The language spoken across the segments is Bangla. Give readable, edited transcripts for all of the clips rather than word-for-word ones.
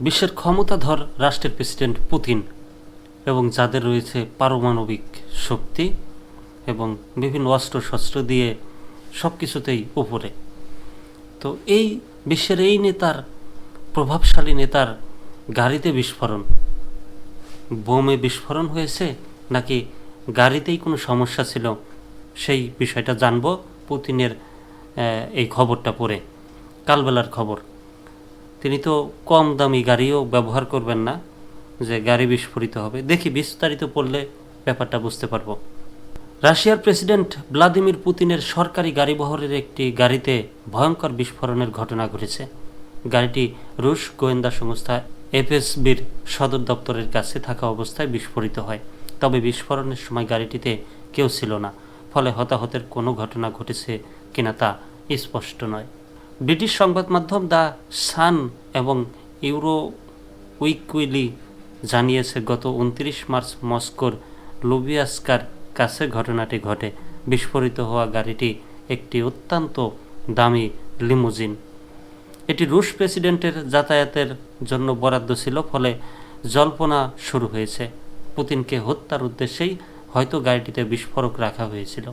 বিশ্বের ক্ষমতাধর রাষ্ট্রের প্রেসিডেন্ট পুতিন এবং যাদের রয়েছে পারমাণবিক শক্তি এবং বিভিন্ন অস্ত্রশস্ত্র দিয়ে সব কিছুতেই উপরে। তো এই বিশ্বের এই নেতার, প্রভাবশালী নেতার গাড়িতে বিস্ফোরণ, বোমে বিস্ফোরণ হয়েছে নাকি গাড়িতেই কোনো সমস্যা ছিল, সেই বিষয়টা জানবো পুতিনের এই খবরটা পড়ে। কালবেলার খবর। তিনি তো কম দামি গাড়িও ব্যবহার করবেন না যে গাড়ি বিস্ফোরিত হবে। দেখি বিস্তারিত পড়লে ব্যাপারটা বুঝতে পারবো। রাশিয়ার প্রেসিডেন্ট ভ্লাদিমির পুতিনের সরকারি গাড়িবহরের একটি গাড়িতে ভয়ঙ্কর বিস্ফোরণের ঘটনা ঘটেছে। গাড়িটি রুশ গোয়েন্দা সংস্থা এফএসবির সদর দপ্তরের কাছে থাকা অবস্থায় বিস্ফোরিত হয়। তবে বিস্ফোরণের সময় গাড়িটিতে কেউ ছিল না, ফলে হতাহতের কোনো ঘটনা ঘটেছে কিনা তা স্পষ্ট নয়। ব্রিটিশ সংবাদ মাধ্যম দ্য সান এবং ইউরো উইকলি জানিয়েছে, গত 29 মার্চ মস্কোর লুবিয়াস্কার কাছে ঘটনাটি ঘটে। বিস্ফোরিত হওয়া গাড়িটি একটি অত্যন্ত দামি লিমুজিন। এটি রুশ প্রেসিডেন্টের যাতায়াতের জন্য বরাদ্দ ছিল, ফলে জল্পনা শুরু হয়েছে পুতিনকে হত্যার উদ্দেশ্যেই হয়তো গাড়িটিতে বিস্ফোরক রাখা হয়েছিল।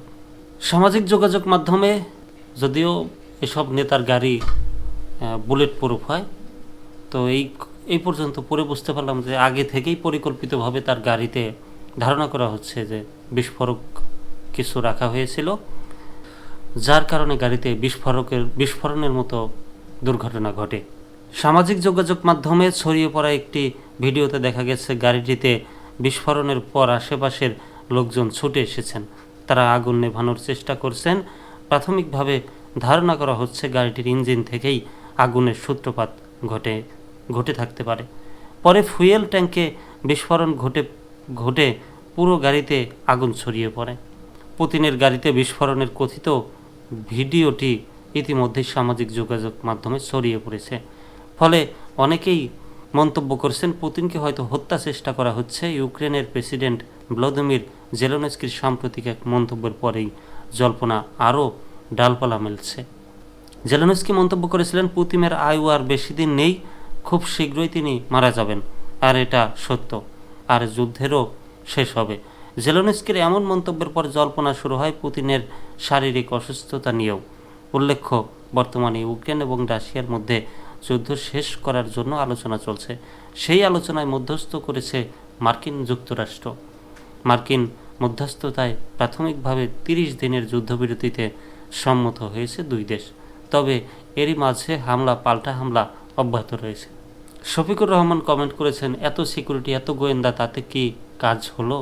সামাজিক যোগাযোগ মাধ্যমে যদিও এসব নেতার গাড়ি বুলেট প্রুফ হয়, তো এই পর্যন্ত পড়ে বুঝতে পারলাম যে আগে থেকেই পরিকল্পিতভাবে তার গাড়িতে ধারণা করা হচ্ছে যে বিস্ফোরক কিছু রাখা হয়েছিল, যার কারণে গাড়িতে বিস্ফোরণের মতো দুর্ঘটনা ঘটে। সামাজিক যোগাযোগ মাধ্যমে ছড়িয়ে পড়া একটি ভিডিওতে দেখা গেছে গাড়িটিতে বিস্ফোরণের পর আশেপাশের লোকজন ছুটে এসেছেন। তারা আগুন নেভানোর চেষ্টা করছেন। প্রাথমিকভাবে ধারণা করা হচ্ছে গাড়িটির ইঞ্জিন থেকেই আগুনের সূত্রপাত ঘটে থাকতে পারে। পরে ফুয়েল ট্যাঙ্কে বিস্ফোরণ ঘটে পুরো গাড়িতে আগুন ছড়িয়ে পড়ে। পুতিনের গাড়িতে বিস্ফোরণের কথিত ভিডিওটি ইতিমধ্যেই সামাজিক যোগাযোগ মাধ্যমে ছড়িয়ে পড়েছে। ফলে অনেকেই মন্তব্য করছেন পুতিনকে হয়তো হত্যা চেষ্টা করা হচ্ছে। ইউক্রেনের প্রেসিডেন্ট ভ্লাদিমির জেলেনস্কির সাম্প্রতিক এক মন্তব্যের পরেই জল্পনা আরও ডালপালা মেলছে। জেলেনস্কি মন্তব্য করেছিলেন, পুতিনের আয়ু আর বেশি দিন নেই, খুব শীঘ্রই তিনি মারা যাবেন, আর এটা সত্য, আর যুদ্ধেরও শেষ হবে। জেলেনস্কির এমন মন্তব্যের পর জল্পনা শুরু হয় পুতিনের শারীরিক অসুস্থতা নিয়েও। উল্লেখ্য, বর্তমানে ইউক্রেন এবং রাশিয়ার মধ্যে যুদ্ধ শেষ করার জন্য আলোচনা চলছে। সেই আলোচনায় মধ্যস্থ করেছে মার্কিন যুক্তরাষ্ট্র। মার্কিন মধ্যস্থতায় প্রাথমিকভাবে 30 দিনের যুদ্ধবিরতিতে সম্মত হয়েছে দুই দেশ। তবে এরই মাঝে পাল্টা হামলা অব্যাহত রয়েছে। শফিকুর রহমান কমেন্ট করেছেন, এত সিকিউরিটি, এত গোয়েন্দা, তাতে কি কাজ হলো?